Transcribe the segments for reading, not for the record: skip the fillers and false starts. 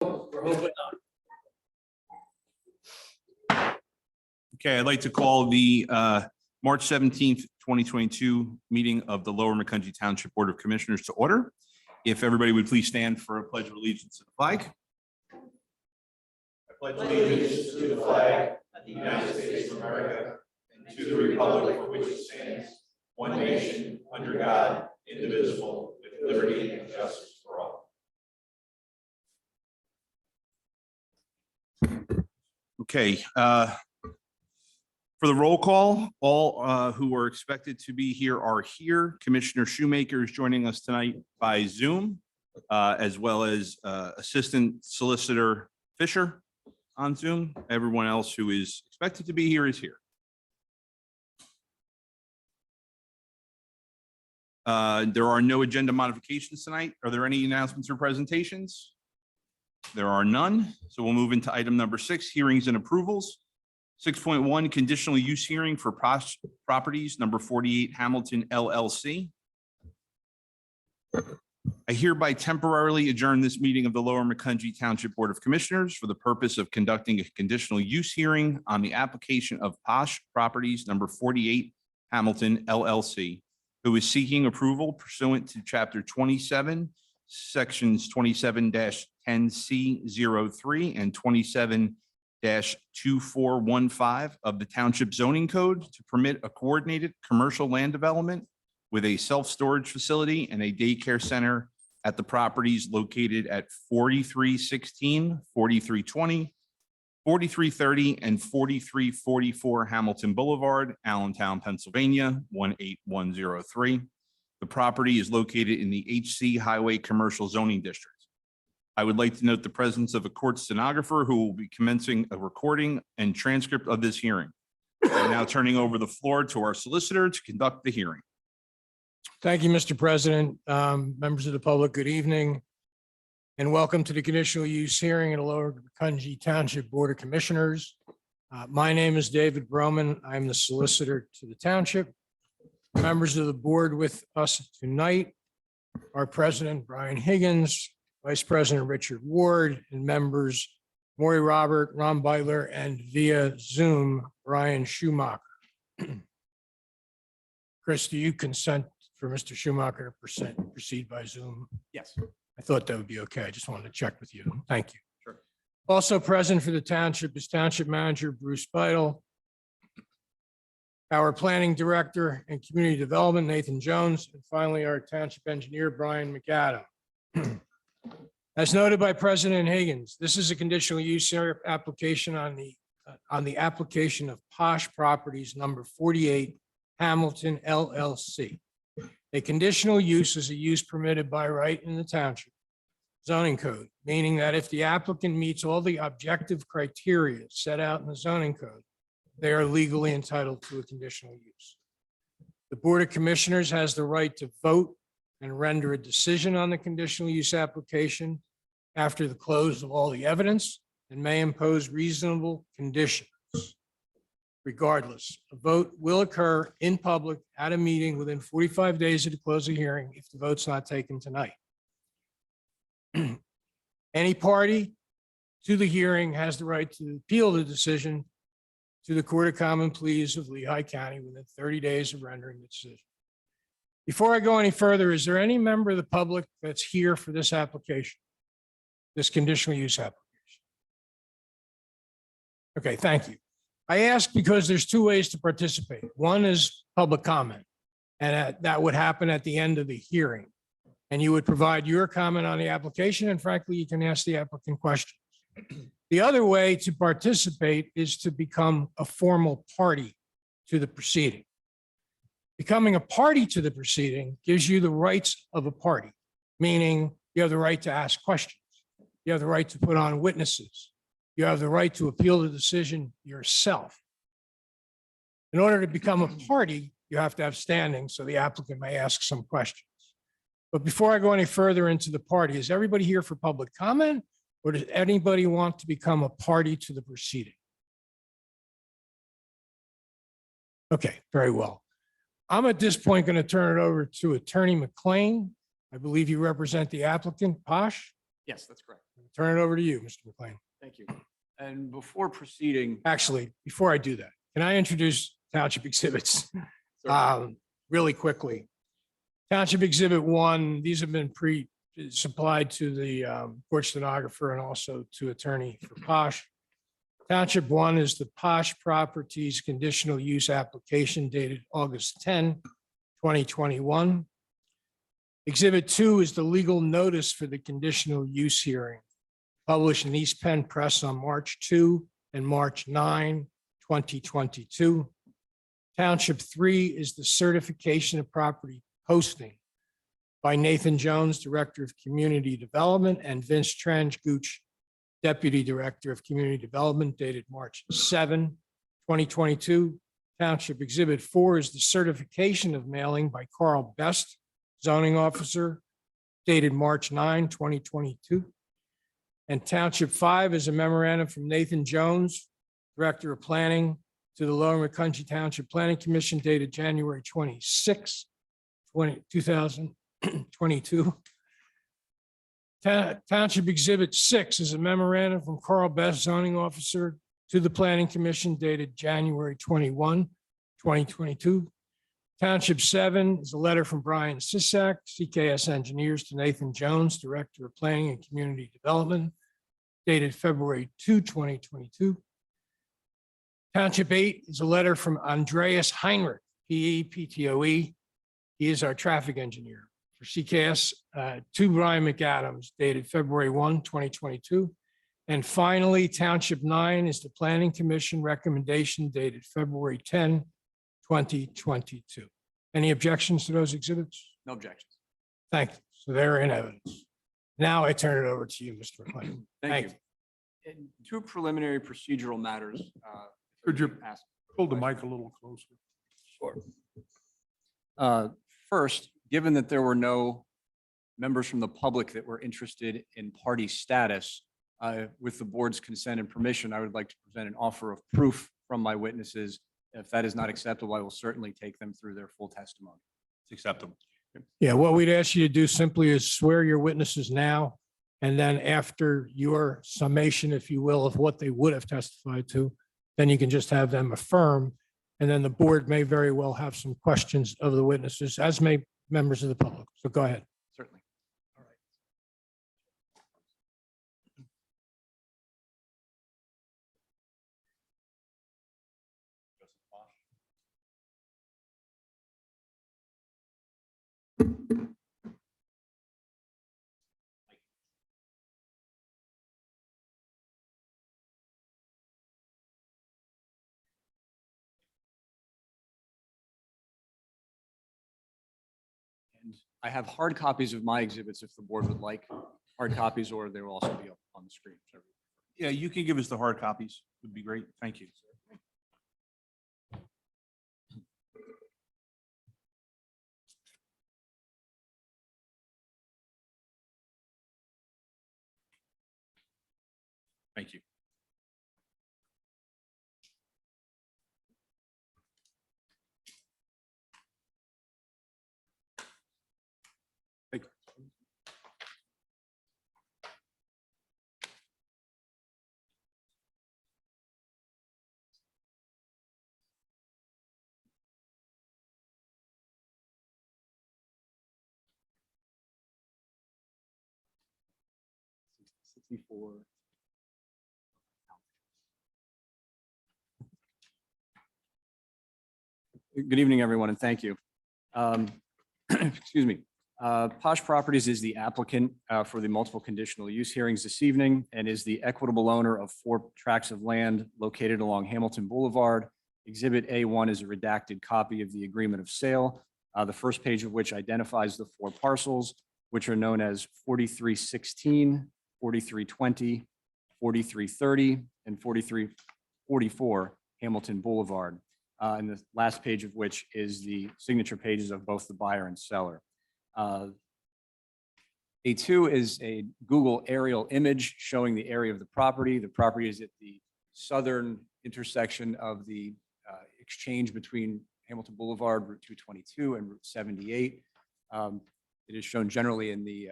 Okay, I'd like to call the March 17th, 2022 meeting of the Lower Macungie Township Board of Commissioners to order. If everybody would please stand for a pledge of allegiance to the flag. I pledge allegiance to the flag of the United States of America and to the republic for which it stands, one nation, under God, indivisible, with liberty and justice for all. Okay, for the roll call, all who are expected to be here are here. Commissioner Shoemaker is joining us tonight by Zoom, as well as Assistant Solicitor Fisher on Zoom. Everyone else who is expected to be here is here. There are no agenda modifications tonight. Are there any announcements or presentations? There are none. So we'll move into item number 6, hearings and approvals. 6.1, conditional use hearing for Posh Properties, number 48 Hamilton LLC. I hereby temporarily adjourn this meeting of the Lower Macungie Township Board of Commissioners for the purpose of conducting a conditional use hearing on the application of Posh Properties, number 48 Hamilton LLC, who is seeking approval pursuant to Chapter 27, Sections 27-10C03 and 27-2415 of the Township Zoning Code to permit a coordinated commercial land development with a self-storage facility and a daycare center at the properties located at 4316, 4320, 4330, and 4344 Hamilton Boulevard, Allentown, Pennsylvania, 18103. The property is located in the HC Highway Commercial Zoning District. I would like to note the presence of a court stenographer who will be commencing a recording and transcript of this hearing. I'm now turning over the floor to our solicitor to conduct the hearing. Thank you, Mr. President. Members of the public, good evening, and welcome to the conditional use hearing in the Lower Macungie Township Board of Commissioners. My name is David Broman. I'm the solicitor to the township. Members of the board with us tonight are President Brian Higgins, Vice President Richard Ward, and members Maury Robert, Ron Beitler, and via Zoom, Brian Schumacher. Chris, do you consent for Mr. Schumacher to proceed by Zoom? Yes. I thought that would be okay. I just wanted to check with you. Thank you. Sure. Also present for the township is Township Manager Bruce Beitler, our Planning Director and Community Development, Nathan Jones, and finally, our Township Engineer, Brian McAdam. As noted by President Higgins, this is a conditional use application on the application of Posh Properties, number 48 Hamilton LLC. A conditional use is a use permitted by right in the township zoning code, meaning that if the applicant meets all the objective criteria set out in the zoning code, they are legally entitled to a conditional use. The Board of Commissioners has the right to vote and render a decision on the conditional use application after the close of all the evidence and may impose reasonable conditions. Regardless, a vote will occur in public at a meeting within 45 days of the close of hearing if the vote's not taken tonight. Any party to the hearing has the right to appeal the decision to the Court of Common Pleas of Lehigh County within 30 days of rendering the decision. Before I go any further, is there any member of the public that's here for this application, this conditional use application? Okay, thank you. I ask because there's two ways to participate. One is public comment, and that would happen at the end of the hearing. And you would provide your comment on the application, and frankly, you can ask the applicant questions. The other way to participate is to become a formal party to the proceeding. Becoming a party to the proceeding gives you the rights of a party, meaning you have the right to ask questions. You have the right to put on witnesses. You have the right to appeal the decision yourself. In order to become a party, you have to have standing, so the applicant may ask some questions. But before I go any further into the party, is everybody here for public comment, or does anybody want to become a party to the proceeding? Okay, very well. I'm at this point going to turn it over to Attorney McLean. I believe you represent the applicant, Posh. Yes, that's correct. Turn it over to you, Mr. McLean. Thank you. And before proceeding, Actually, before I do that, can I introduce Township Exhibits certainly, really quickly? Township Exhibit 1, these have been supplied to the court stenographer and also to attorney for Posh. Township 1 is the Posh Properties Conditional Use Application dated August 10, 2021. Exhibit 2 is the legal notice for the conditional use hearing, published in East Penn Press on March 2 and March 9, 2022. Township 3 is the certification of property posting by Nathan Jones, Director of Community Development, and Vince Tranguch, Deputy Director of Community Development, dated March 7, 2022. Township Exhibit 4 is the certification of mailing by Carl Best, Zoning Officer, dated March 9, 2022. And Township 5 is a memorandum from Nathan Jones, Director of Planning, to the Lower McConchy Township Planning Commission, dated January 26, 2022. Township Exhibit 6 is a memorandum from Carl Best, Zoning Officer, to the Planning Commission, dated January 21, 2022. Township 7 is a letter from Brian Sisak, CKS Engineers, to Nathan Jones, Director of Planning and Community Development, dated February 2, 2022. Township 8 is a letter from Andreas Heinrich, PE, PTOE. He is our traffic engineer for CKS, to Brian McAdams, dated February 1, 2022. And finally, Township 9 is the Planning Commission recommendation dated February 10, 2022. Any objections to those exhibits? no objections. Thank you. So they're in evidence. Now I turn it over to you, Mr. McLean. Thank you. And two preliminary procedural matters. Could you ask? hold the mic a little closer? Sure. First, given that there were no members from the public that were interested in party status, with the board's consent and permission, I would like to present an offer of proof from my witnesses. If that is not acceptable, I will certainly take them through their full testimony. It's acceptable. Yeah, what we'd ask you to do simply is swear your witnesses now. And then after your summation, if you will, of what they would have testified to, then you can just have them affirm. And then the board may very well have some questions of the witnesses, as may members of the public. So go ahead. Certainly. All right. And I have hard copies of my exhibits if the board would like hard copies, or they will also be up on the screen. Yeah, you can give us the hard copies. Would be great. Thank you. Thank you. Before. Good evening, everyone, and thank you. Excuse me. Posh Properties is the applicant for the multiple conditional use hearings this evening and is the equitable owner of 4 tracts of land located along Hamilton Boulevard. Exhibit A1 is a redacted copy of the agreement of sale, the first page of which identifies the 4 parcels, which are known as 4316, 4320, 4330, and 4344 Hamilton Boulevard. And the last page of which is the signature pages of both the buyer and seller. A2 is a Google aerial image showing the area of the property. The property is at the southern intersection of the exchange between Hamilton Boulevard, Route 222, and Route 78. It is shown generally in the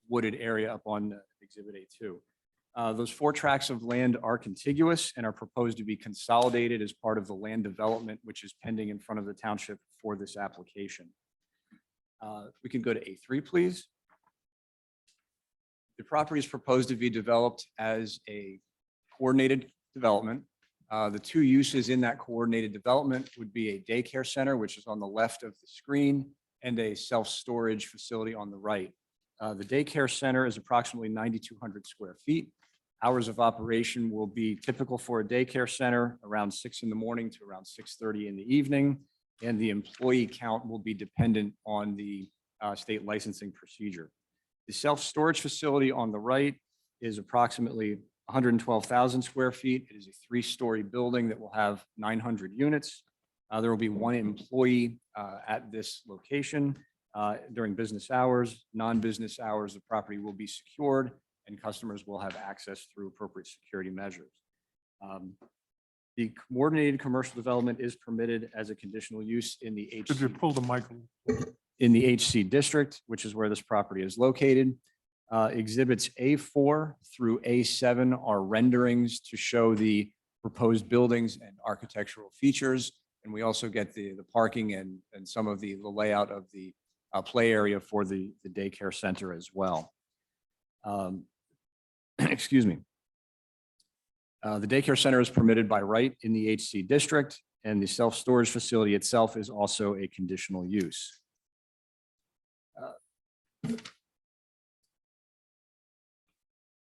wooded area up on Exhibit A2. Those 4 tracts of land are contiguous and are proposed to be consolidated as part of the land development, which is pending in front of the township for this application. We can go to A3, please. The property is proposed to be developed as a coordinated development. The 2 uses in that coordinated development would be a daycare center, which is on the left of the screen, and a self-storage facility on the right. The daycare center is approximately 9,200 square feet. Hours of operation will be typical for a daycare center, around 6 in the morning to around 6:30 in the evening. And the employee count will be dependent on the state licensing procedure. The self-storage facility on the right is approximately 112,000 square feet. It is a 3-story building that will have 900 units. There will be 1 employee at this location during business hours. Non-business hours, the property will be secured and customers will have access through appropriate security measures. The coordinated commercial development is permitted as a conditional use in the Could you pull the mic? A little? in the HC district, which is where this property is located. Exhibits A4 through A7 are renderings to show the proposed buildings and architectural features. And we also get the parking and some of the layout of the play area for the daycare center as well. Excuse me. The daycare center is permitted by right in the HC district, and the self-storage facility itself is also a conditional use.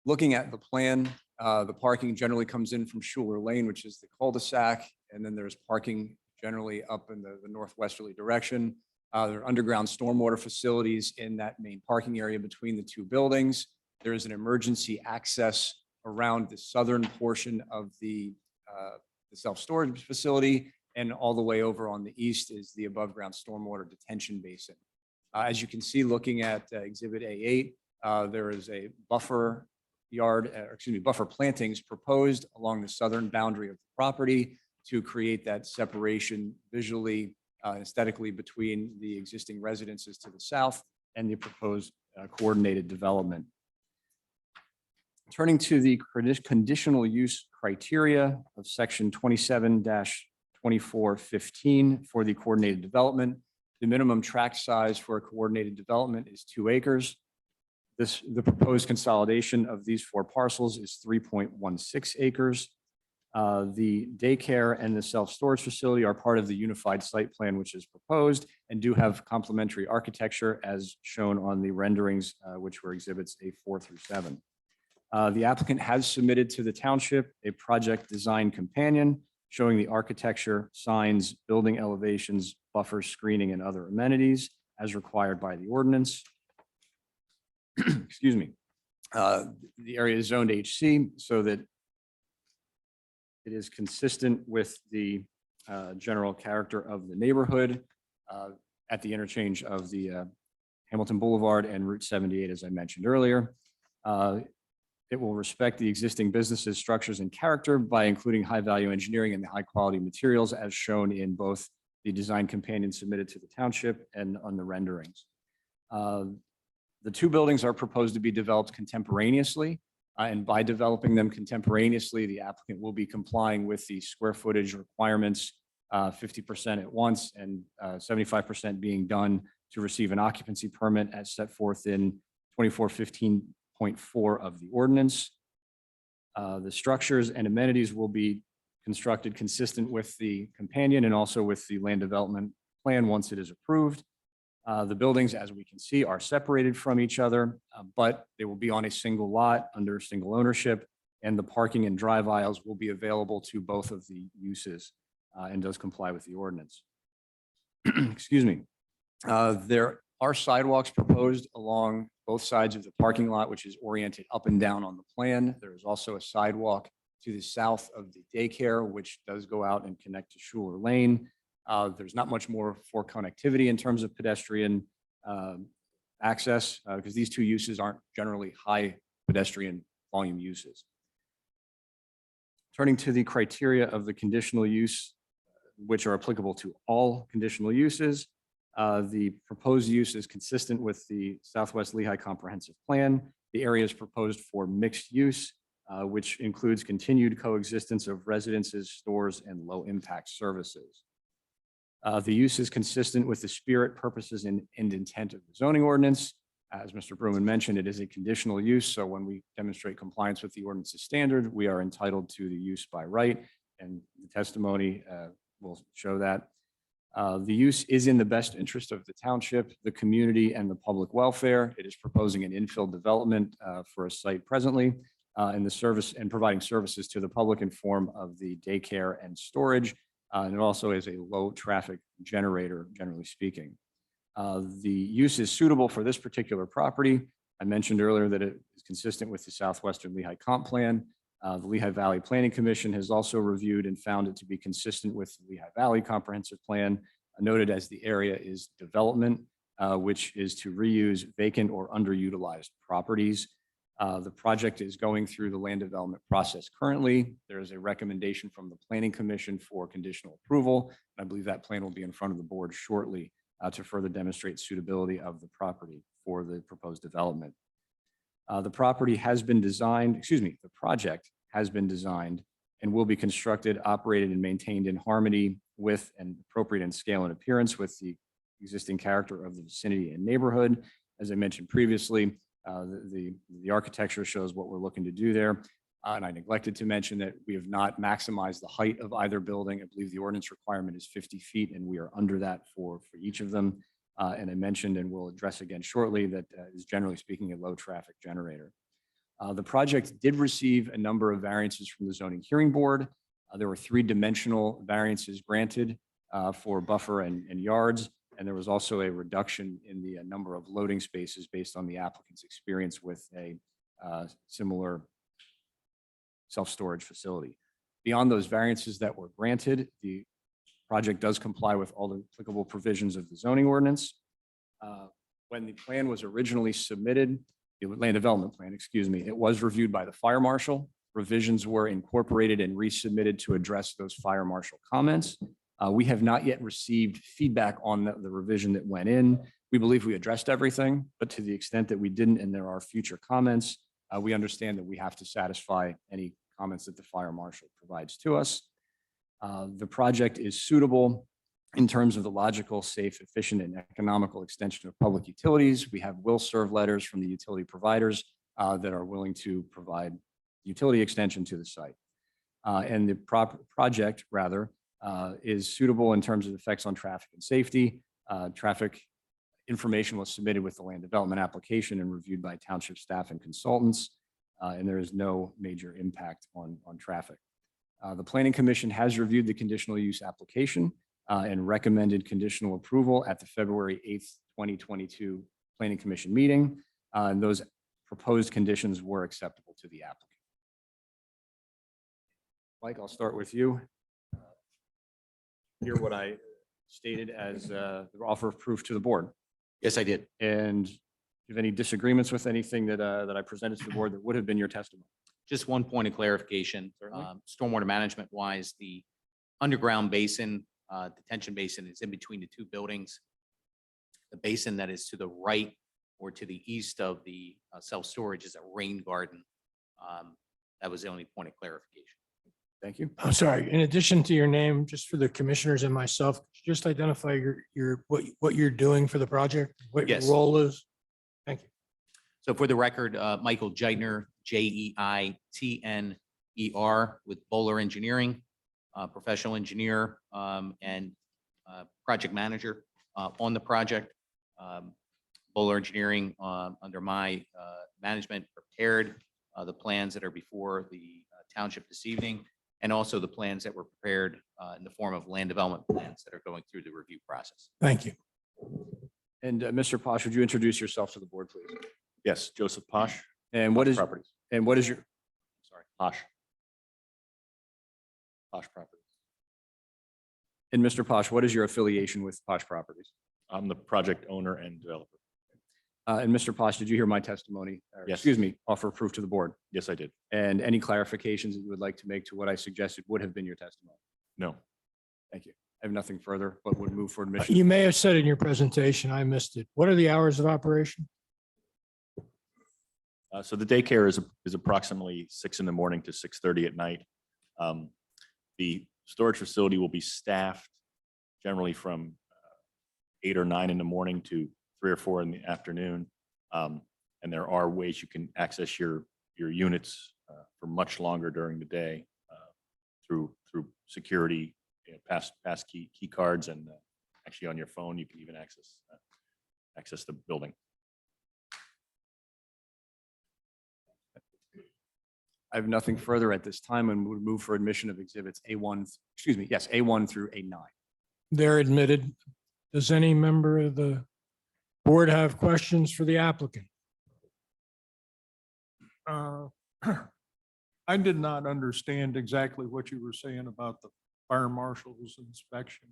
Looking at the plan, the parking generally comes in from Schuler Lane, which is the cul-de-sac, and then there's parking generally up in the northwesterly direction. There are underground stormwater facilities in that main parking area between the 2 buildings. There is an emergency access around the southern portion of the self-storage facility, and all the way over on the east is the above-ground stormwater detention basin. As you can see, looking at Exhibit A8, there is a buffer plantings proposed along the southern boundary of the property to create that separation visually, aesthetically between the existing residences to the south and the proposed coordinated development. Turning to the conditional use criteria of section 27-2415 for the coordinated development, the minimum tract size for a coordinated development is 2 acres. The proposed consolidation of these 4 parcels is 3.16 acres. The daycare and the self-storage facility are part of the unified site plan, which is proposed, and do have complementary architecture as shown on the renderings, which were exhibits A4 through 7. The applicant has submitted to the township a project design companion showing the architecture, signs, building elevations, buffers, screening, and other amenities as required by the ordinance. Excuse me. The area is zoned HC so that it is consistent with the general character of the neighborhood at the interchange of the Hamilton Boulevard and Route 78, as I mentioned earlier. It will respect the existing businesses, structures, and character by including high-value engineering and the high-quality materials as shown in both the design companion submitted to the township and on the renderings. The 2 buildings are proposed to be developed contemporaneously, and by developing them contemporaneously, the applicant will be complying with the square footage requirements, 50% at once and 75% being done to receive an occupancy permit as set forth in 2415.4 of the ordinance. The structures and amenities will be constructed consistent with the companion and also with the land development plan once it is approved. The buildings, as we can see, are separated from each other, but they will be on a single lot under single ownership, and the parking and drive aisles will be available to both of the uses and does comply with the ordinance. Excuse me. There are sidewalks proposed along both sides of the parking lot, which is oriented up and down on the plan. There is also a sidewalk to the south of the daycare, which does go out and connect to Schuler Lane. There's not much more for connectivity in terms of pedestrian access because these 2 uses aren't generally high pedestrian volume uses. Turning to the criteria of the conditional use, which are applicable to all conditional uses, The proposed use is consistent with the Southwest Lehigh Comprehensive Plan. The area is proposed for mixed use, which includes continued coexistence of residences, stores, and low-impact services. The use is consistent with the spirit, purposes, and intent of the zoning ordinance. As Mr. Bruin mentioned, it is a conditional use, so when we demonstrate compliance with the ordinance's standard, we are entitled to the use by right, and the testimony will show that. The use is in the best interest of the township, the community, and the public welfare. It is proposing an infill development for a site presently, and the service and providing services to the public in form of the daycare and storage. And it also is a low traffic generator, generally speaking. The use is suitable for this particular property. I mentioned earlier that it is consistent with the Southwestern Lehigh Comp Plan. The Lehigh Valley Planning Commission has also reviewed and found it to be consistent with the Lehigh Valley Comprehensive Plan, noted as the area is development, which is to reuse vacant or underutilized properties. The project is going through the land development process currently. There is a recommendation from the Planning Commission for conditional approval. I believe that plan will be in front of the board shortly to further demonstrate suitability of the property for the proposed development. The property has been designed, the project has been designed and will be constructed, operated, and maintained in harmony with and appropriate in scale and appearance with the existing character of the vicinity and neighborhood. As I mentioned previously, the architecture shows what we're looking to do there. And I neglected to mention that we have not maximized the height of either building. I believe the ordinance requirement is 50 feet, and we are under that for each of them. And I mentioned, and we'll address again shortly, that is generally speaking a low traffic generator. The project did receive a number of variances from the zoning hearing board. There were 3-dimensional variances granted for buffer and yards. And there was also a reduction in the number of loading spaces based on the applicant's experience with a similar self-storage facility. Beyond those variances that were granted, the project does comply with all the applicable provisions of the zoning ordinance. When the plan was originally submitted, the land development plan, it was reviewed by the fire marshal. Revisions were incorporated and resubmitted to address those fire marshal comments. We have not yet received feedback on the revision that went in. We believe we addressed everything, but to the extent that we didn't and there are future comments, we understand that we have to satisfy any comments that the fire marshal provides to us. The project is suitable in terms of the logical, safe, efficient, and economical extension of public utilities. We have will serve letters from the utility providers that are willing to provide utility extension to the site. And the project is suitable in terms of effects on traffic and safety. Traffic information was submitted with the land development application and reviewed by township staff and consultants, and there is no major impact on traffic. The Planning Commission has reviewed the conditional use application and recommended conditional approval at the February 8th, 2022 Planning Commission meeting. And those proposed conditions were acceptable to the applicant. Mike, I'll start with you. Hear what I stated as the offer of proof to the board. Yes, I did. And do you have any disagreements with anything that I presented to the board that would have been your testimony? Just one point of clarification. Certainly. Stormwater management wise, the underground basin, detention basin is in between the two buildings. The basin that is to the right or to the east of the self-storage is a rain garden. That was the only point of clarification. Thank you. I'm sorry, in addition to your name, just for the commissioners and myself, could you just identify what you're doing for the project, what your Yes. role is? Thank you. So for the record, Michael Jeitner, Jeitner with Bowler Engineering, professional engineer and project manager on the project. Bowler Engineering under my management prepared the plans that are before the township this evening, and also the plans that were prepared in the form of land development plans that are going through the review process. Thank you. And Mr. Posh, would you introduce yourself to the board, please? Yes, Joseph Posh. And what is Properties. your, Sorry, Posh. Posh Properties. and Mr. Posh, what is your affiliation with Posh Properties? I'm the project owner and developer. And Mr. Posh, did you hear my testimony? Or, Yes. Excuse me, offer proof to the board. Yes, I did. And any clarifications that you would like to make to what I suggested would have been your testimony? No. Thank you. I have nothing further, but would move for admission. You may have said in your presentation, I missed it. What are the hours of operation? So the daycare is approximately 6 in the morning to 6:30 at night. The storage facility will be staffed generally from 8 or 9 in the morning to 3 or 4 in the afternoon. And there are ways you can access your units for much longer during the day through security, pass key cards, and actually on your phone you can even access the building. I have nothing further at this time and would move for admission of exhibits A1, excuse me, yes, A1 through A9. They're admitted. Does any member of the board have questions for the applicant? I did not understand exactly what you were saying about the fire marshal's inspection.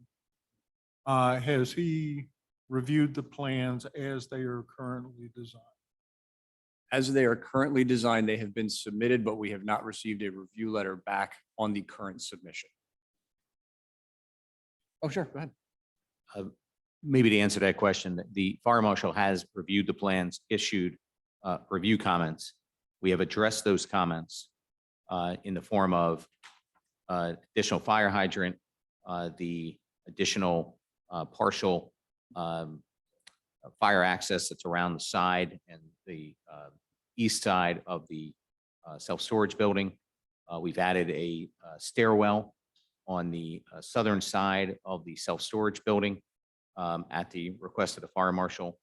Has he reviewed the plans as they are currently designed? As they are currently designed, they have been submitted, but we have not received a review letter back on the current submission. Oh, sure, go ahead. Maybe to answer that question, the fire marshal has reviewed the plans, issued review comments. We have addressed those comments in the form of additional fire hydrant, the additional partial fire access that's around the side and the east side of the self-storage building. We've added a stairwell on the southern side of the self-storage building at the request of the fire marshal.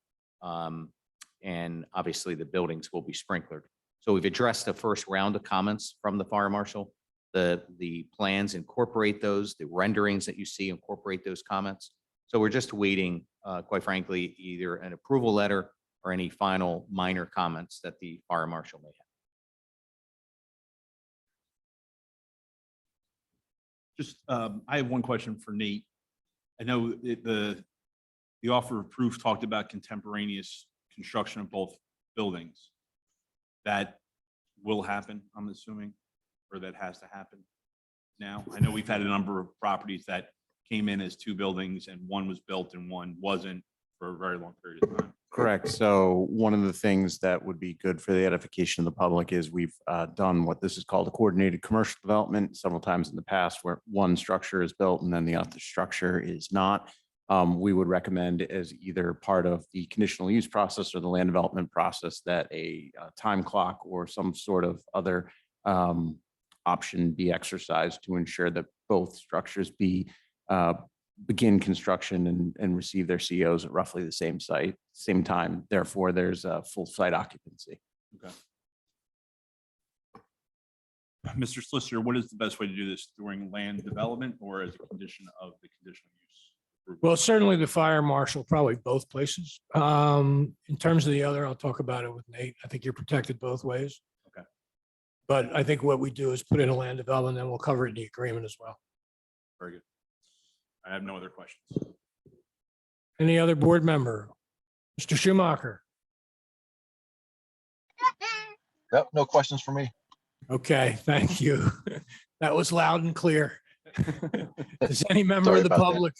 And obviously the buildings will be sprinklered. So we've addressed the first round of comments from the fire marshal. The plans incorporate those, the renderings that you see incorporate those comments. So we're just waiting, quite frankly, either an approval letter or any final minor comments that the fire marshal may have. Just, I have one question for Nate. I know the offer of proof talked about contemporaneous construction of both buildings. That will happen, I'm assuming, or that has to happen now. I know we've had a number of properties that came in as 2 buildings and one was built and one wasn't for a very long period of time. Correct. So one of the things that would be good for the edification of the public is we've done what this is called a coordinated commercial development several times in the past where one structure is built and then the other structure is not. We would recommend as either part of the conditional use process or the land development process that a time clock or some sort of other option be exercised to ensure that both structures begin construction and receive their COs at roughly the same time. Therefore, there's a full site occupancy. Okay. Mr. Solicitor, what is the best way to do this during land development or as a condition of the conditional use? approval? Well, certainly the fire marshal, probably both places. In terms of the other, I'll talk about it with Nate. I think you're protected both ways. Okay. But I think what we do is put in a land development, and we'll cover it in the agreement as well. Very good. I have no other questions. Any other board member? Mr. Schumacher? Yep, no questions for me. Okay, thank you. That was loud and clear. Does any member Sorry of the about that. public,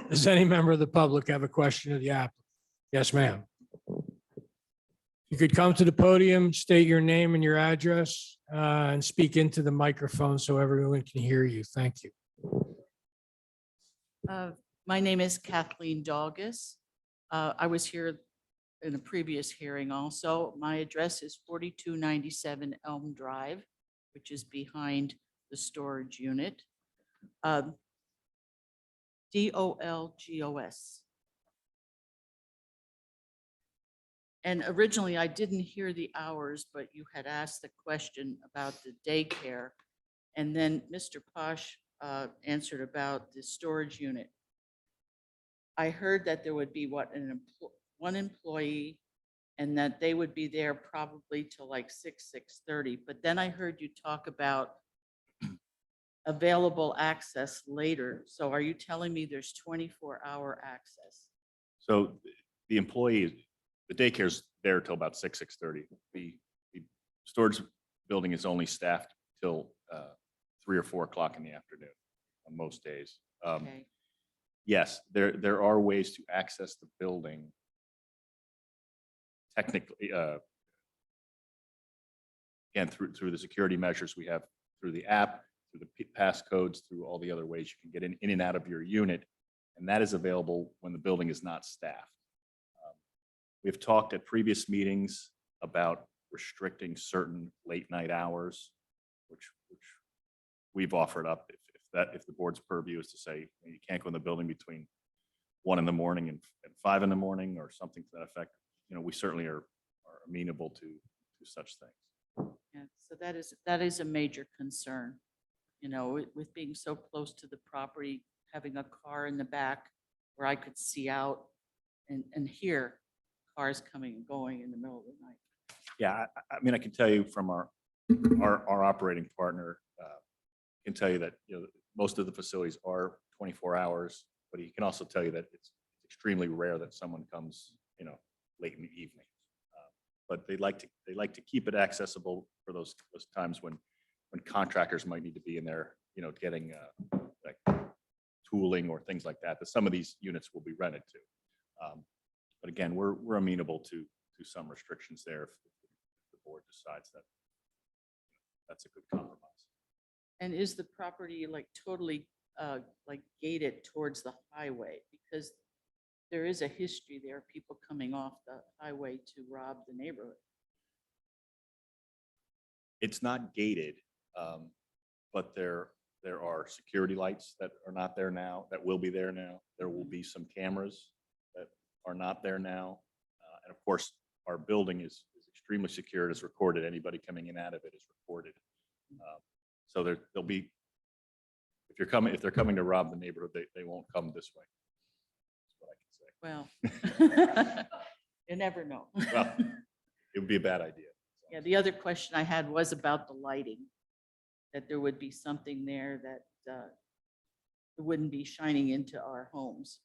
does any member of the public have a question of the applicant? Yes, ma'am. You could come to the podium, state your name and your address, and speak into the microphone so everyone can hear you. Thank you. My name is Kathleen Doggis. I was here in a previous hearing also. My address is 4297 Elm Drive, which is behind the storage unit. DOLGOS. And originally I didn't hear the hours, but you had asked the question about the daycare. And then Mr. Posh answered about the storage unit. I heard that there would be one employee and that they would be there probably till like 6:30. But then I heard you talk about available access later. So are you telling me there's 24-hour access? So the employee, the daycare's there till about 6:30. The storage building is only staffed till 3 or 4 o'clock in the afternoon on most days. Okay. Yes, there are ways to access the building technically, again, through the security measures we have through the app, through the passcodes, through all the other ways you can get in and out of your unit. And that is available when the building is not staffed. We've talked at previous meetings about restricting certain late night hours, which we've offered up if the board's purview is to say you can't go in the building between 1 in the morning and 5 in the morning or something to that effect. We certainly are amenable to such things. Yeah, so that is a major concern, with being so close to the property, having a car in the back where I could see out and hear cars coming and going in the middle of the night. Yeah, I mean, I can tell you from our operating partner, can tell you that, most of the facilities are 24 hours, but he can also tell you that it's extremely rare that someone comes, late in the evening. But they like to keep it accessible for those times when contractors might need to be in there, getting like tooling or things like that some of these units will be rented to. But again, we're amenable to some restrictions there if the board decides that that's a good compromise. And is the property like totally like gated towards the highway? Because there is a history there, people coming off the highway to rob the neighborhood. It's not gated, but there are security lights that are not there now, that will be there now. There will be some cameras that are not there now. And of course, our building is extremely secure. It is recorded. Anybody coming in and out of it is recorded. So there'll be, if they're coming to rob the neighborhood, they won't come this way. That's what I can say. Well, you never know. Well, it would be a bad idea. Yeah, the other question I had was about the lighting, that there would be something there that it wouldn't be shining into our homes.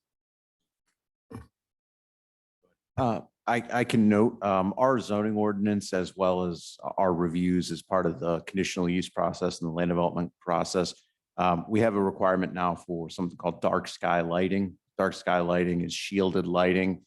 I can note our zoning ordinance as well as our reviews as part of the conditional use process and the land development process. We have a requirement now for something called dark sky lighting. Dark sky lighting is shielded lighting.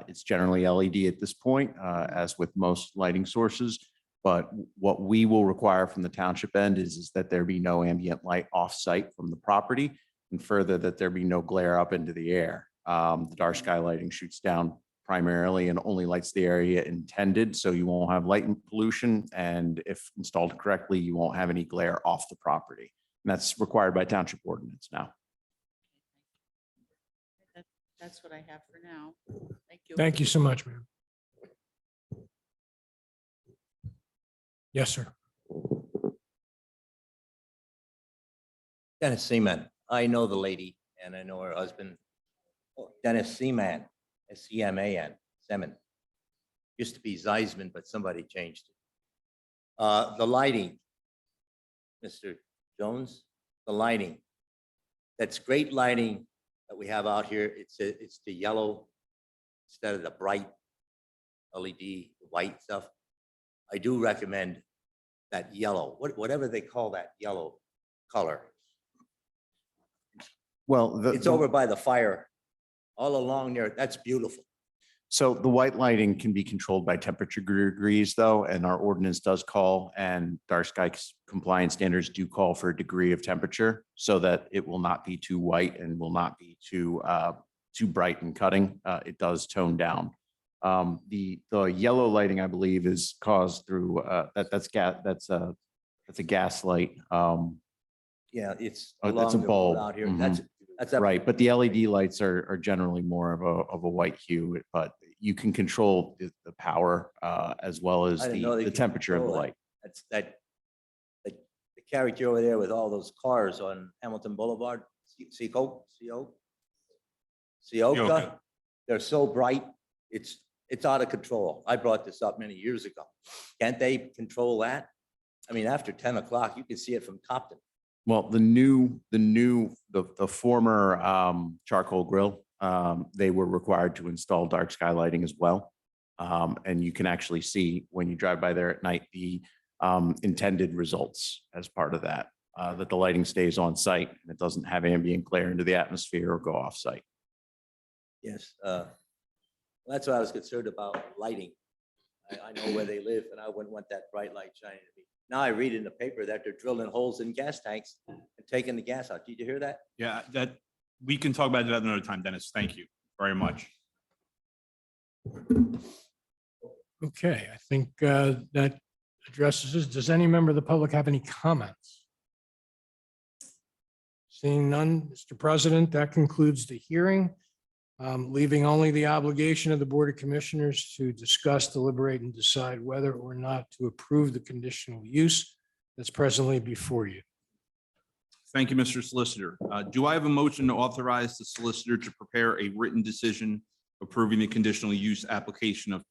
It's generally LED at this point, as with most lighting sources. But what we will require from the township end is that there be no ambient light off-site from the property, and further that there be no glare up into the air. The dark sky lighting shoots down primarily and only lights the area intended, so you won't have light pollution. And if installed correctly, you won't have any glare off the property. And that's required by township ordinance now. That's what I have for now. Thank you. Thank you so much, ma'am. Yes, sir. Dennis Seaman. I know the lady and I know her husband. Dennis Seaman, S-E-M-A-N, Seaman. Used to be Zeisman, but somebody changed it. The lighting, Mr. Jones, the lighting. That's great lighting that we have out here. It's the yellow instead of the bright LED, white stuff. I do recommend that yellow, whatever they call that yellow color. Well, It's over by the fire, all along there. That's beautiful. So the white lighting can be controlled by temperature degrees though, and our ordinance does call, and dark sky compliance standards do call for a degree of temperature so that it will not be too white and will not be too bright and cutting. It does tone down. The yellow lighting, I believe, is caused through that's a gas light. Yeah, it's. Oh, that's along a the road bulb. Out here. Mhm. That's a. Right, but the LED lights are generally more of a white hue, but you can control the power as well as I didn't know they the could temperature of the control that. light. That's the carriage over there with all those cars on Hamilton Boulevard, Seacoast. They're so bright, it's out of control. I brought this up many years ago. Can't they control that? I mean, after 10 o'clock, you can see it from Compton. Well, the former charcoal grill, they were required to install dark sky lighting as well. And you can actually see when you drive by there at night, the intended results as part of that. that the lighting stays on site and it doesn't have ambient glare into the atmosphere or go off site. Yes, that's what I was concerned about, lighting. I know where they live and I wouldn't want that bright light shining at me. Now I read in the paper that they're drilling holes in gas tanks and taking the gas out. Did you hear that? Yeah, that, we can talk about that another time, Dennis. Thank you very much. Okay, I think that addresses this. Does any member of the public have any comments? Seeing none, Mr. President, that concludes the hearing, leaving only the obligation of the Board of Commissioners to discuss, deliberate, and decide whether or not to approve the conditional use that's presently before you. Thank you, Mr. Solicitor. Do I have a motion to authorize the solicitor to prepare a written decision approving the conditional use application of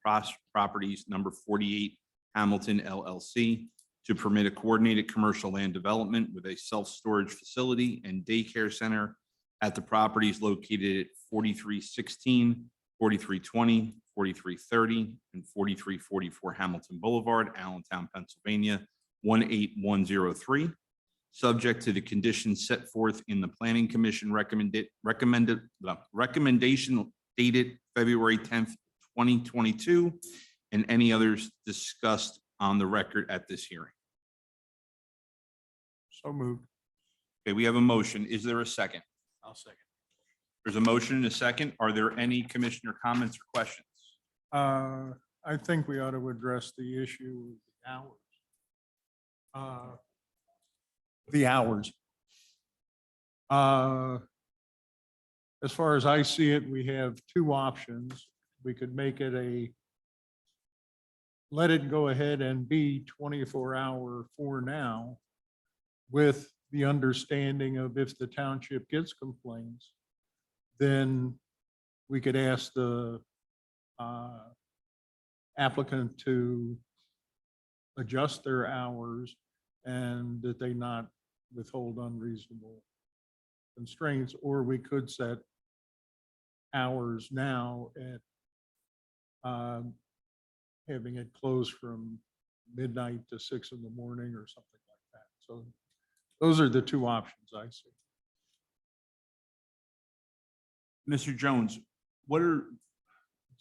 properties number 48 Hamilton LLC to permit a coordinated commercial land development with a self-storage facility and daycare center at the properties located at 4316, 4320, 4330, and 4344 Hamilton Boulevard, Allentown, Pennsylvania, 18103. Subject to the conditions set forth in the Planning Commission recommendation dated February 10th, 2022, and any others discussed on the record at this hearing. So moved. Okay, we have a motion. Is there a second? I'll second. There's a motion and a second. Are there any commissioner comments or questions? I think we ought to address the issue of the hours. The hours. As far as I see it, we have two options. We could make it let it go ahead and be 24-hour for now, with the understanding of if the township gets complaints, then we could ask the applicant to adjust their hours and that they not withhold unreasonable constraints, or we could set hours now at having it closed from midnight to 6 in the morning or something like that. So those are the two options I see. Mr. Jones, do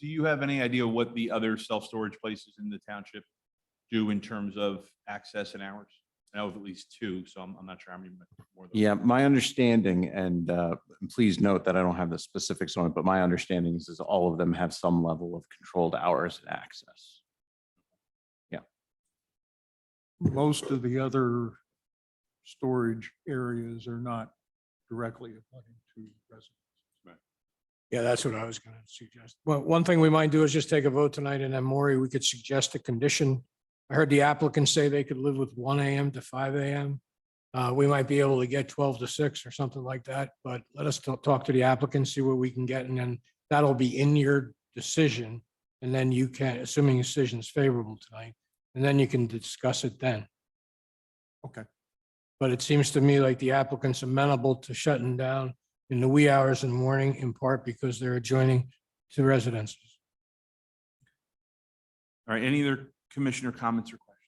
you have any idea what the other self-storage places in the township do in terms of access and hours? I know of at least two, so I'm not sure how many more. Yeah, my understanding, and please note that I don't have the specifics on it, but my understanding is all of them have some level of controlled hours and access. Most of the other storage areas are not directly abutting to residents. Yeah, that's what I was going to suggest. Well, one thing we might do is just take a vote tonight, and then Maury, we could suggest a condition. I heard the applicant say they could live with 1 a.m. to 5 a.m. We might be able to get 12 to 6 or something like that, but let us talk to the applicant, see what we can get, and then that'll be in your decision. And then you can, assuming the decision is favorable tonight, and then you can discuss it then. Okay. But it seems to me like the applicant's amenable to shutting down in the wee hours in the morning, in part because they're adjoining to residences. All right, any other commissioner comments or questions?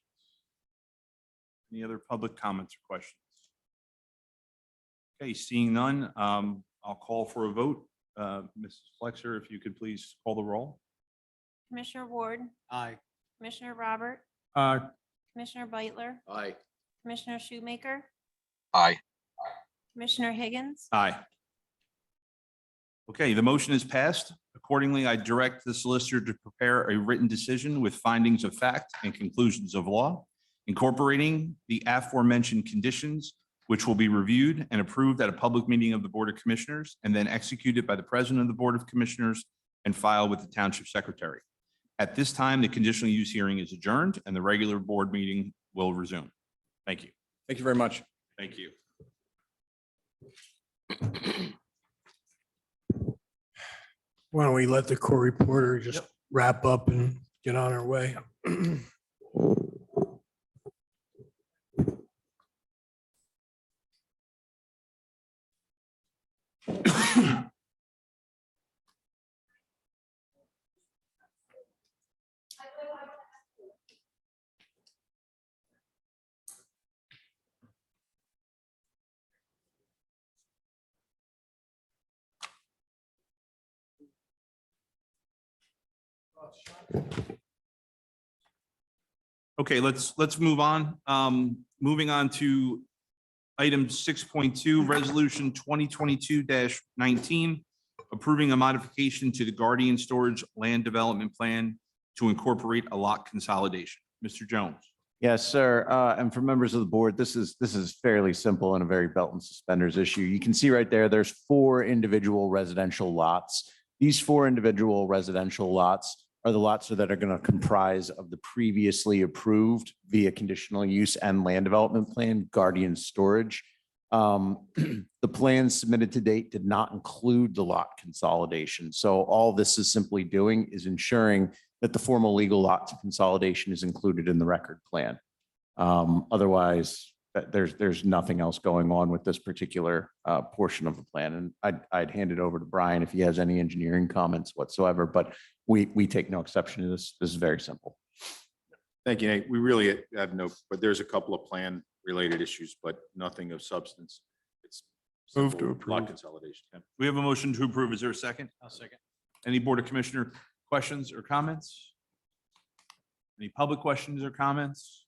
Any other public comments or questions? Okay, seeing none, I'll call for a vote. Mrs. Flexer, if you could please call the roll. Commissioner Ward, Aye. Commissioner Robert, Commissioner Beitler, Aye. Commissioner Shoemaker, Aye. Commissioner Higgins, Aye. Okay, the motion is passed. Accordingly, I direct the solicitor to prepare a written decision with findings of fact and conclusions of law, incorporating the aforementioned conditions, which will be reviewed and approved at a public meeting of the Board of Commissioners and then executed by the President of the Board of Commissioners and filed with the Township Secretary. At this time, the conditional use hearing is adjourned and the regular board meeting will resume. Thank you. Thank you very much. Thank you. Why don't we let the court reporter just wrap up and get on our way? Okay, let's move on. Moving on to item 6.2, resolution 2022-19, approving a modification to the Guardian Storage Land Development Plan to incorporate a lot consolidation. Mr. Jones. Yes, sir. And for members of the board, this is fairly simple and a very belt and suspenders issue. You can see right there, there's 4 individual residential lots. These 4 individual residential lots are the lots that are going to comprise of the previously approved via conditional use and land development plan, Guardian Storage. The plans submitted to date did not include the lot consolidation. So all this is simply doing is ensuring that the formal legal lot consolidation is included in the record plan. Otherwise, there's nothing else going on with this particular portion of the plan. And I'd hand it over to Brian if he has any engineering comments whatsoever, but we take no exception to this. This is very simple. Thank you, Nate. We really have no, but there's a couple of plan related issues, but nothing of substance. It's Move to simple approve. lot consolidation. We have a motion to approve. Is there a second? I'll second. Any Board of Commissioner questions or comments? Any public questions or comments?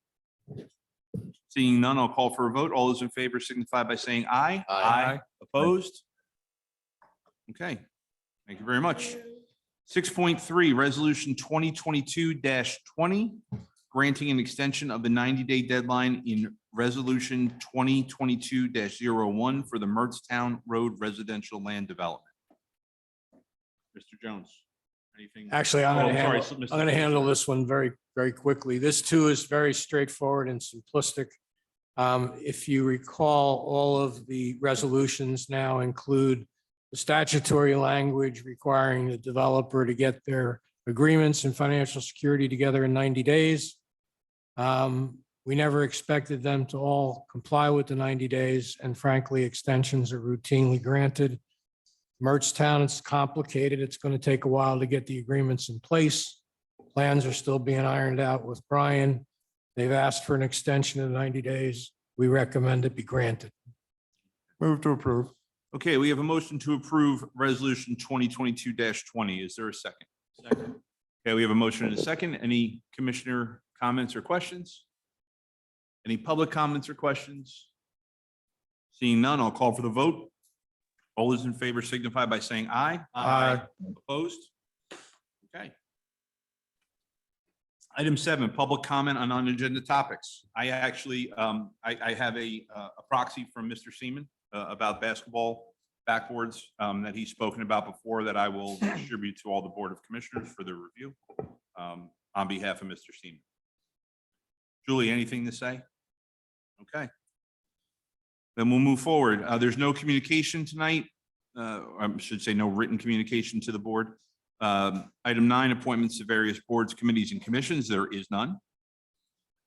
Seeing none, I'll call for a vote. All those in favor signify by saying aye. Aye. Opposed? Okay, thank you very much. 6.3, resolution 2022-20, granting an extension of the 90-day deadline in resolution 2022-01 for the Mertz Road residential land development. Mr. Jones, anything? Actually, I'm Oh, going to sorry, handle, Mr. I'm going to handle this one very, very quickly. This too is very straightforward and simplistic. If you recall, all of the resolutions now include the statutory language requiring the developer to get their agreements and financial security together in 90 days. We never expected them to all comply with the 90 days, and frankly, extensions are routinely granted. Mertztown, it's complicated. It's going to take a while to get the agreements in place. Plans are still being ironed out with Brian. They've asked for an extension of 90 days. We recommend it be granted. Move to approve. Okay, we have a motion to approve resolution 2022-20. Is there a second? Second. Okay, we have a motion and a second. Any commissioner comments or questions? Any public comments or questions? Seeing none, I'll call for the vote. All those in favor signify by saying aye. Aye. Opposed? Okay. Item 7, public comment on unagenda topics. I actually, I have a proxy from Mr. Seaman about basketball backboards that he's spoken about before that I will distribute to all the Board of Commissioners for their review on behalf of Mr. Seaman. Julie, anything to say? Okay. Then we'll move forward. There's no communication tonight. I should say no written communication to the board. Item 9, appointments to various boards, committees, and commissions. There is none.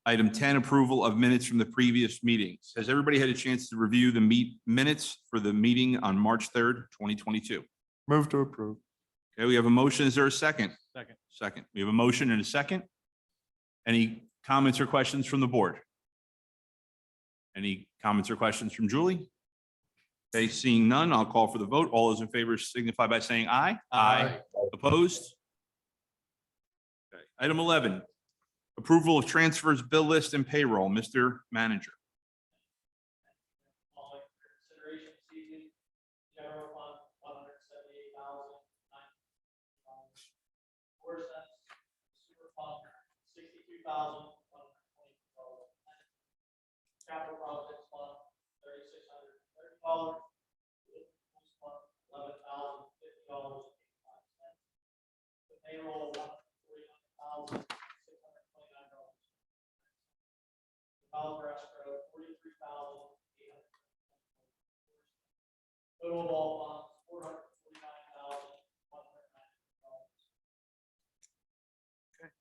Item 10, approval of minutes from the previous meetings. Has everybody had a chance to review the minutes for the meeting on March 3rd, 2022? Move to approve. Okay, we have a motion. Is there a second? Second. Second. We have a motion and a second. Any comments or questions from the board? Any comments or questions from Julie? Okay, seeing none, I'll call for the vote. All those in favor signify by saying aye. Aye. Opposed? Okay. Item 11, approval of transfers, bill list, and payroll. Mr. Manager. Consideration season, general fund, $178,004. Super fund, $62,120. Capital projects fund, $3,630. Police fund, $11,050. The payroll, $149,629. Developer escrow, $43,800. Total of all funds, $449,190.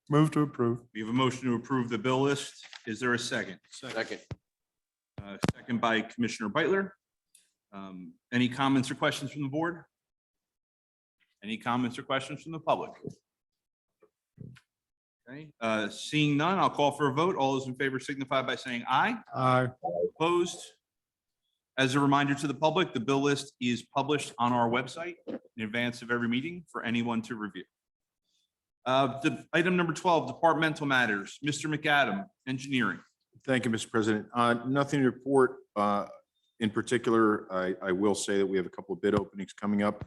Move to approve. We have a motion to approve the bill list. Is there a second? Second. Second by Commissioner Beitler. Any comments or questions from the board? Any comments or questions from the public? Okay, seeing none, I'll call for a vote. All those in favor signify by saying aye. Aye. Opposed? As a reminder to the public, the bill list is published on our website in advance of every meeting for anyone to review. Item number 12, Departmental Matters. Mr. McAdam, Engineering. Thank you, Mr. President. Nothing to report. In particular, I will say that we have a couple of bid openings coming up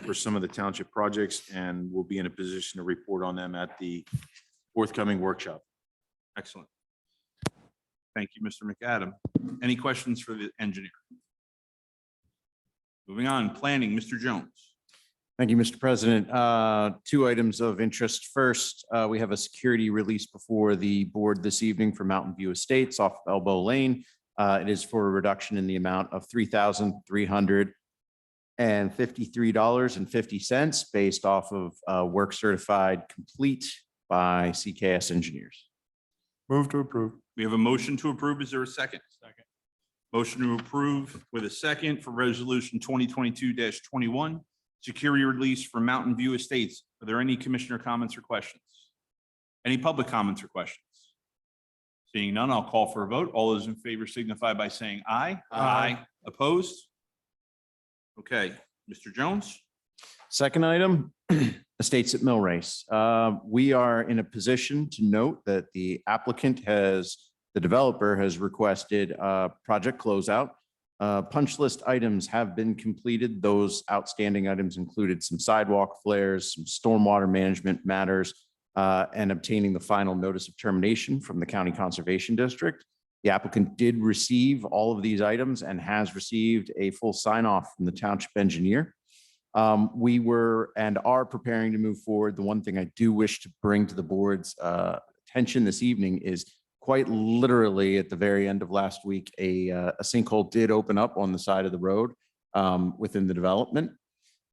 for some of the township projects, and we'll be in a position to report on them at the forthcoming workshop. Excellent. Thank you, Mr. McAdam. Any questions for the engineer? Moving on, planning, Mr. Jones. Thank you, Mr. President. Two items of interest. First, we have a security release before the board this evening for Mountain View Estates off of Elbow Lane. It is for a reduction in the amount of $3,353.50 based off of work certified complete by CKS Engineers. Move to approve. We have a motion to approve. Is there a second? Second. Motion to approve with a second for resolution 2022-21, security release for Mountain View Estates. Are there any commissioner comments or questions? Any public comments or questions? Seeing none, I'll call for a vote. All those in favor signify by saying aye. Aye. Opposed? Okay, Mr. Jones? Second item, Estates at Mill Race. We are in a position to note that the developer has requested project closeout. Punch list items have been completed. Those outstanding items included some sidewalk flares, some stormwater management matters, and obtaining the final notice of termination from the County Conservation District. The applicant did receive all of these items and has received a full sign off from the township engineer. We were and are preparing to move forward. The one thing I do wish to bring to the board's attention this evening is quite literally at the very end of last week, a sinkhole did open up on the side of the road within the development.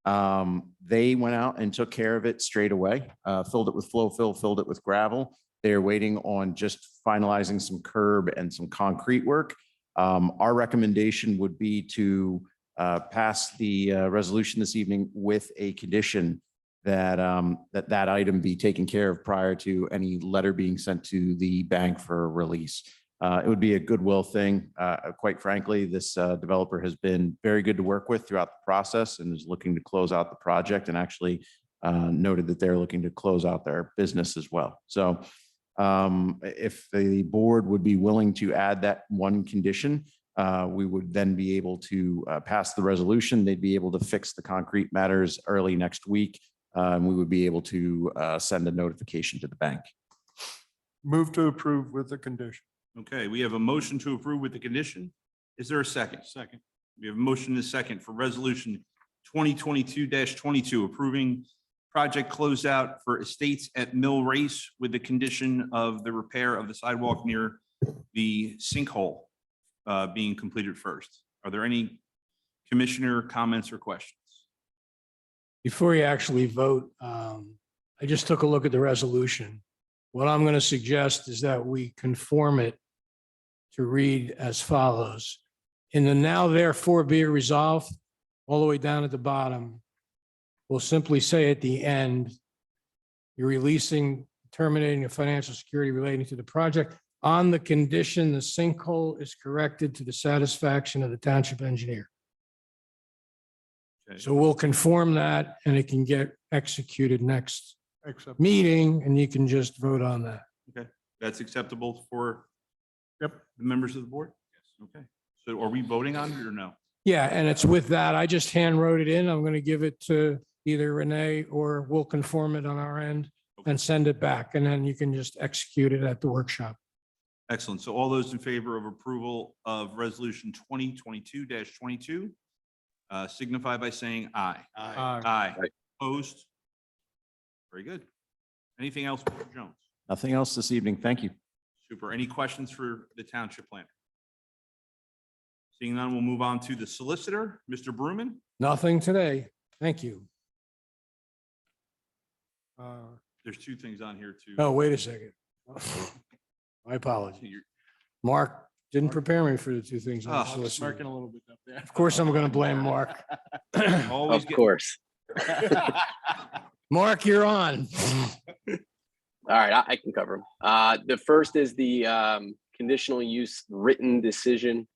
They went out and took care of it straight away, filled it with flow fill, filled it with gravel. They're waiting on just finalizing some curb and some concrete work. Our recommendation would be to pass the resolution this evening with a condition that that item be taken care of prior to any letter being sent to the bank for release. It would be a goodwill thing. Quite frankly, this developer has been very good to work with throughout the process and is looking to close out the project and actually noted that they're looking to close out their business as well. So if the board would be willing to add that one condition, we would then be able to pass the resolution. They'd be able to fix the concrete matters early next week. And we would be able to send a notification to the bank. Move to approve with the condition. Okay, we have a motion to approve with the condition. Is there a second? Second. We have a motion and a second for resolution 2022-22, approving project closeout for Estates at Mill Race with the condition of the repair of the sidewalk near the sinkhole being completed first. Are there any commissioner comments or questions? Before you actually vote, I just took a look at the resolution. What I'm going to suggest is that we conform it to read as follows. In the now therefore be it resolved, all the way down at the bottom, we'll simply say at the end, you're releasing, terminating the financial security relating to the project on the condition the sinkhole is corrected to the satisfaction of the township engineer. Okay. So we'll conform that and it can get executed next Accept. meeting and you can just vote on that. Okay, that's acceptable for Yep. the members of the board? Yes. Okay, so are we voting on it or no? Yeah, and it's with that. I just hand wrote it in. I'm going to give it to either Renee or we'll conform it on our end and send it back. And then you can just execute it at the workshop. Excellent. So all those in favor of approval of resolution 2022-22 signify by saying aye. Aye. Aye. Opposed? Very good. Anything else, Mr. Jones? Nothing else this evening. Thank you. Super. Any questions for the township planner? Seeing none, we'll move on to the solicitor, Mr. Bruman. Nothing today. Thank you. There's two things on here too. Oh, wait a second. My apologies. You're- Mark didn't prepare me for the two things. on the Oh, solicitor. Smirking a little bit up there. Of course, I'm going to blame Mark. Always Of get- course. Mark, you're on. All right, I can cover them. The first is the conditional use written decision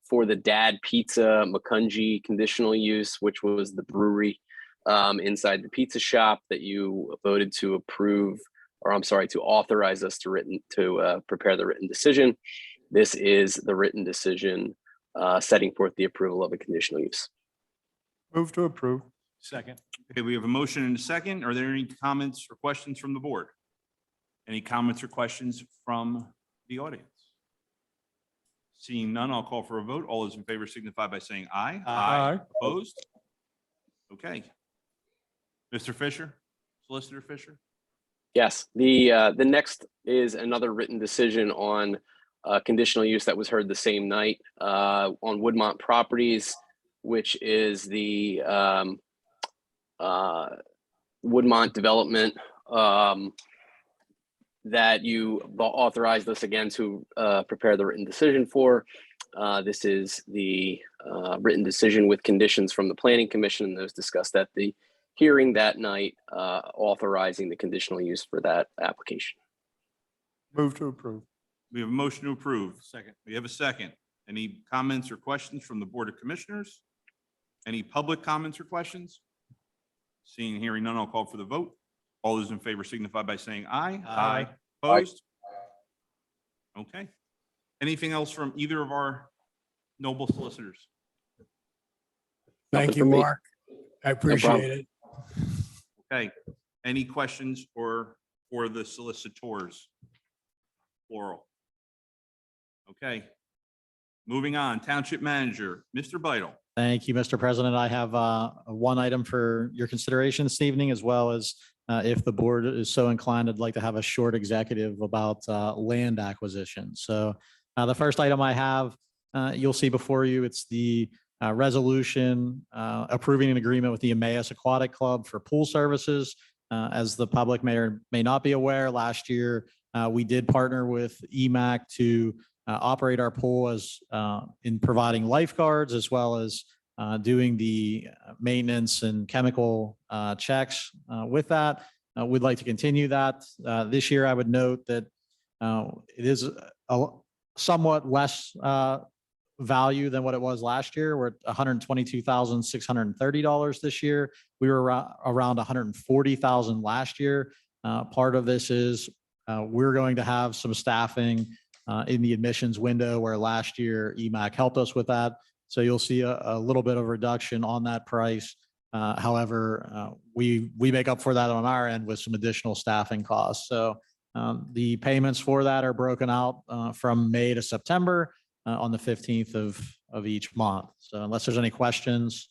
for the Dad Pizza Makunji conditional use, which was the brewery. inside the pizza shop that you voted to approve, or I'm sorry, to authorize us to prepare the written decision. This is the written decision setting forth the approval of a conditional use. Move to approve. Second. Okay, we have a motion and a second. Are there any comments or questions from the board? Any comments or questions from the audience? Seeing none, I'll call for a vote. All those in favor signify by saying aye. Aye. Opposed? Okay. Mr. Fisher, Solicitor Fisher? Yes, the next is another written decision on conditional use that was heard the same night on Woodmont Properties, which is the Woodmont development that you authorized us again to prepare the written decision for. This is the written decision with conditions from the Planning Commission, and those discussed at the hearing that night, authorizing the conditional use for that application. Move to approve. We have a motion to approve. Second. We have a second. Any comments or questions from the Board of Commissioners? Any public comments or questions? Seeing and hearing none, I'll call for the vote. All those in favor signify by saying aye. Aye. Opposed? Okay. Anything else from either of our noble solicitors? Thank Nothing you, from me. Mark. I appreciate problem. it. Okay. Any questions for the solicitors? Plural. Okay. Moving on, Township Manager, Mr. Beidle. Thank you, Mr. President. I have one item for your consideration this evening, as well as if the board is so inclined, I'd like to have a short executive about land acquisition. So the first item I have, you'll see before you, it's the resolution approving an agreement with the Emmaus Aquatic Club for pool services. As the public may or may not be aware, last year we did partner with EMAC to operate our pool as in providing lifeguards, as well as doing the maintenance and chemical checks with that. We'd like to continue that. This year, I would note that it is a somewhat less value than what it was last year. We're at $122,630 this year. We were around $140,000 last year. Part of this is we're going to have some staffing in the admissions window, where last year EMAC helped us with that. So you'll see a little bit of reduction on that price. However, we make up for that on our end with some additional staffing costs. So the payments for that are broken out from May to September on the 15th of each month. So unless there's any questions,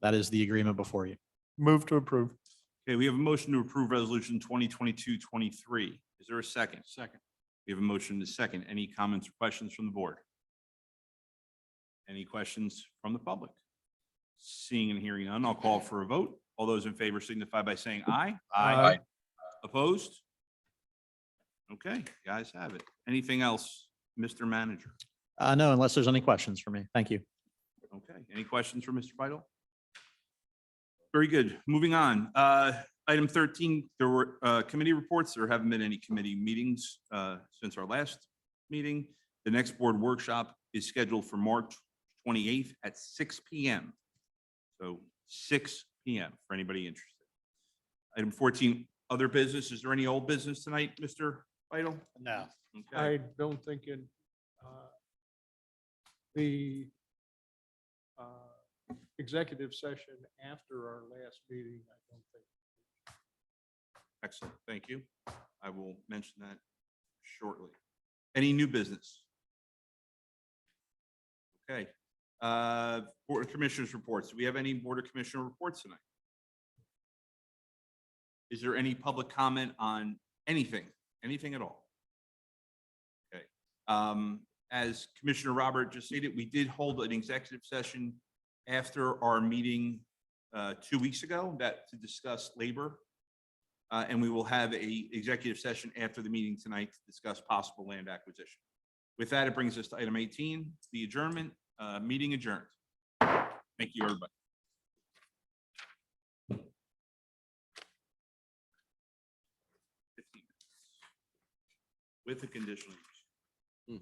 that is the agreement before you. Move to approve. Okay, we have a motion to approve Resolution 2022-23. Is there a second? Second. We have a motion to second. Any comments or questions from the board? Any questions from the public? Seeing and hearing none, I'll call for a vote. All those in favor signify by saying aye. Aye. Opposed? Okay, guys have it. Anything else, Mr. Manager? No, unless there's any questions for me. Thank you. Okay, any questions for Mr. Beidle? Very good. Moving on. Item 13, there were committee reports. There haven't been any committee meetings since our last meeting. The next board workshop is scheduled for March 28th at 6 p.m. So 6 p.m. for anybody interested. Item 14, other business. Is there any old business tonight, Mr. Beidle? No. Okay. I don't think the executive session after our last meeting, I don't think. Excellent. Thank you. I will mention that shortly. Any new business? Okay. Board of Commissioners reports. Do we have any Board of Commissioner reports tonight? Is there any public comment on anything at all? Okay. As Commissioner Robert just stated, we did hold an executive session after our meeting 2 weeks ago to discuss labor. And we will have a executive session after the meeting tonight to discuss possible land acquisition. With that, it brings us to item 18, the adjournment, meeting adjourned. Thank you, everybody. 15 minutes. With the conditional use.